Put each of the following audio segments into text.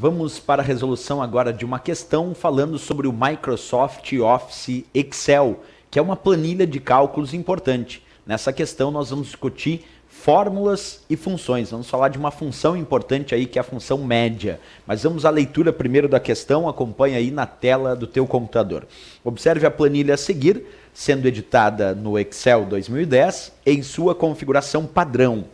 Vamos para a resolução agora de uma questão falando sobre o Microsoft Office Excel, que é uma planilha de cálculos importante. Nessa questão nós vamos discutir fórmulas e funções. Vamos falar de uma função importante aí, que é a função média. Mas vamos à leitura primeiro da questão, acompanha aí na tela do teu computador. Observe a planilha a seguir, sendo editada no Excel 2010, em sua configuração padrão.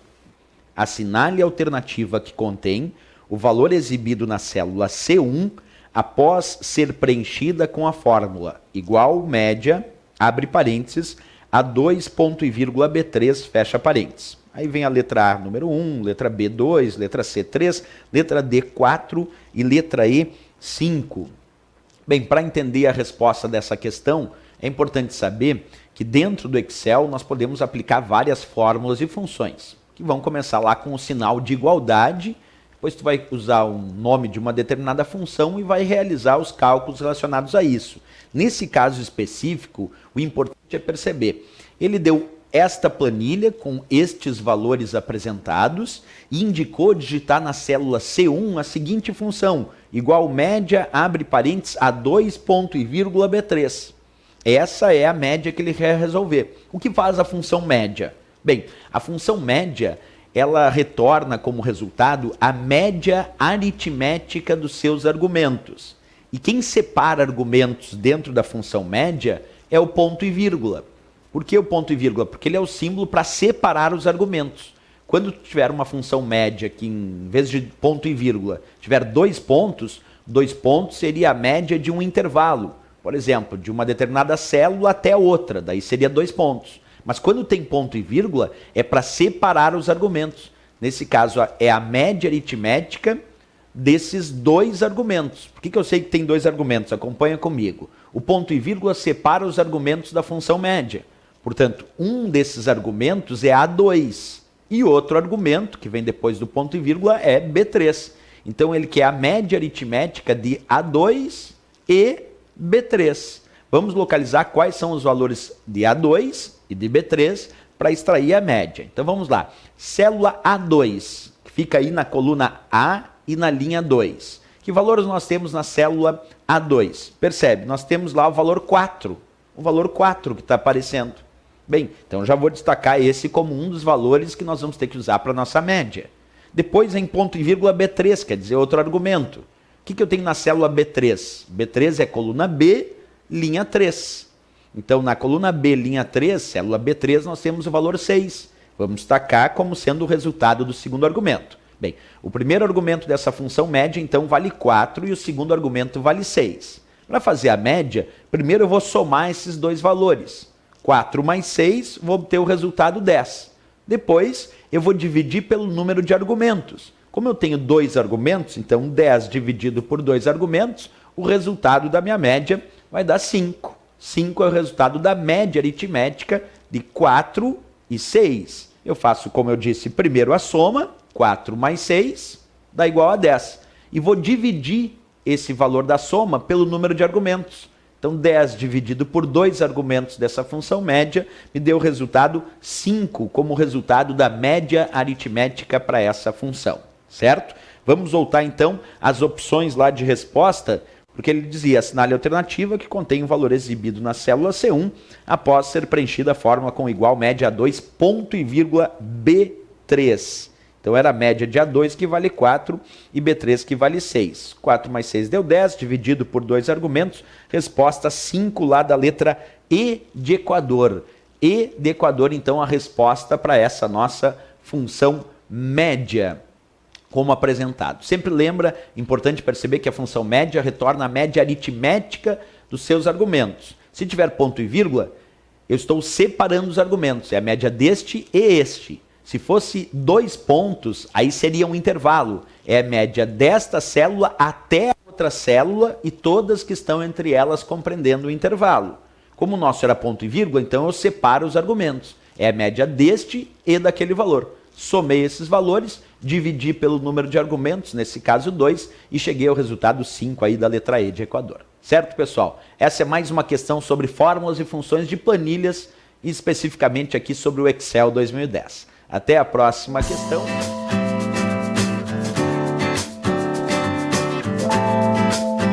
Assinale a alternativa que contém o valor exibido na célula C1 após ser preenchida com a fórmula igual média, abre parênteses, A2,B3, fecha parênteses. Aí vem a letra A, número 1, letra B, 2, letra C, 3, letra D, 4 e letra E, 5. Bem, para entender a resposta dessa questão, é importante saber que dentro do Excel nós podemos aplicar várias fórmulas e funções, que vão começar lá com o sinal de igualdade, depois tu vai usar o nome de uma determinada função e vai realizar os cálculos relacionados a isso. Nesse caso específico, o importante é perceber, ele deu esta planilha com estes valores apresentados e indicou digitar na célula C1 a seguinte função, igual média, abre parênteses, A2,B3. Essa é a média que ele quer resolver. O que faz a função média? Bem, a função média, ela retorna como resultado a média aritmética dos seus argumentos. E quem separa argumentos dentro da função média é o ponto e vírgula. Por que o ponto e vírgula? Porque ele é o símbolo para separar os argumentos. Quando tu tiver uma função média que em vez de ponto e vírgula tiver dois pontos seria a média de um intervalo. Por exemplo, de uma determinada célula até outra, daí seria 2 pontos. Mas quando tem ponto e vírgula, é para separar os argumentos. Nesse caso, é a média aritmética desses dois argumentos. Por que eu sei que tem dois argumentos? Acompanha comigo. O ponto e vírgula separa os argumentos da função média. Portanto, um desses argumentos é A2. E outro argumento, que vem depois do ponto e vírgula, é B3. Então, ele quer a média aritmética de A2 e B3. Vamos localizar quais são os valores de A2 e de B3 para extrair a média. Então vamos lá. Célula A2, que fica aí na coluna A e na linha 2. Que valores nós temos na célula A2? Percebe, nós temos lá o valor 4. O valor 4 que está aparecendo. Bem, então já vou destacar esse como um dos valores que nós vamos ter que usar para a nossa média. Depois em ponto e vírgula B3, quer dizer outro argumento. O que eu tenho na célula B3? B3 é coluna B, linha 3. Então, na coluna B, linha 3, célula B3, nós temos o valor 6. Vamos destacar como sendo o resultado do segundo argumento. Bem, o primeiro argumento dessa função média, então, vale 4 e o segundo argumento vale 6. Para fazer a média, primeiro eu vou somar esses dois valores. 4 mais 6, vou obter o resultado 10. Depois, eu vou dividir pelo número de argumentos. Como eu tenho dois argumentos, então 10 dividido por dois argumentos, o resultado da minha média vai dar 5. 5 é o resultado da média aritmética de 4 e 6. Eu faço, como eu disse, primeiro a soma, 4 mais 6 dá igual a 10. E vou dividir esse valor da soma pelo número de argumentos. Então 10 dividido por dois argumentos dessa função média me deu o resultado 5 como resultado da média aritmética para essa função, certo? Vamos voltar então às opções lá de resposta, porque ele dizia, assinale a alternativa que contém o valor exibido na célula C1 após ser preenchida a fórmula com igual média A2, ponto e vírgula B3. Então era a média de A2 que vale 4 e B3 que vale 6. 4 mais 6 deu 10, dividido por dois argumentos, resposta 5 lá da letra E de Equador. E de Equador, então, a resposta para essa nossa função média, como apresentado. Sempre lembra, importante perceber que a função média retorna a média aritmética dos seus argumentos. Se tiver ponto e vírgula, eu estou separando os argumentos, é a média deste e este. Se fosse 2 pontos, aí seria um intervalo, é a média desta célula até a outra célula e todas que estão entre elas compreendendo o intervalo. Como o nosso era ponto e vírgula, então eu separo os argumentos, é a média deste e daquele valor. Somei esses valores, dividi pelo número de argumentos, nesse caso 2, e cheguei ao resultado 5 aí da letra E de Equador. Certo, pessoal? Essa é mais uma questão sobre fórmulas e funções de planilhas, e especificamente aqui sobre o Excel 2010. Até a próxima questão.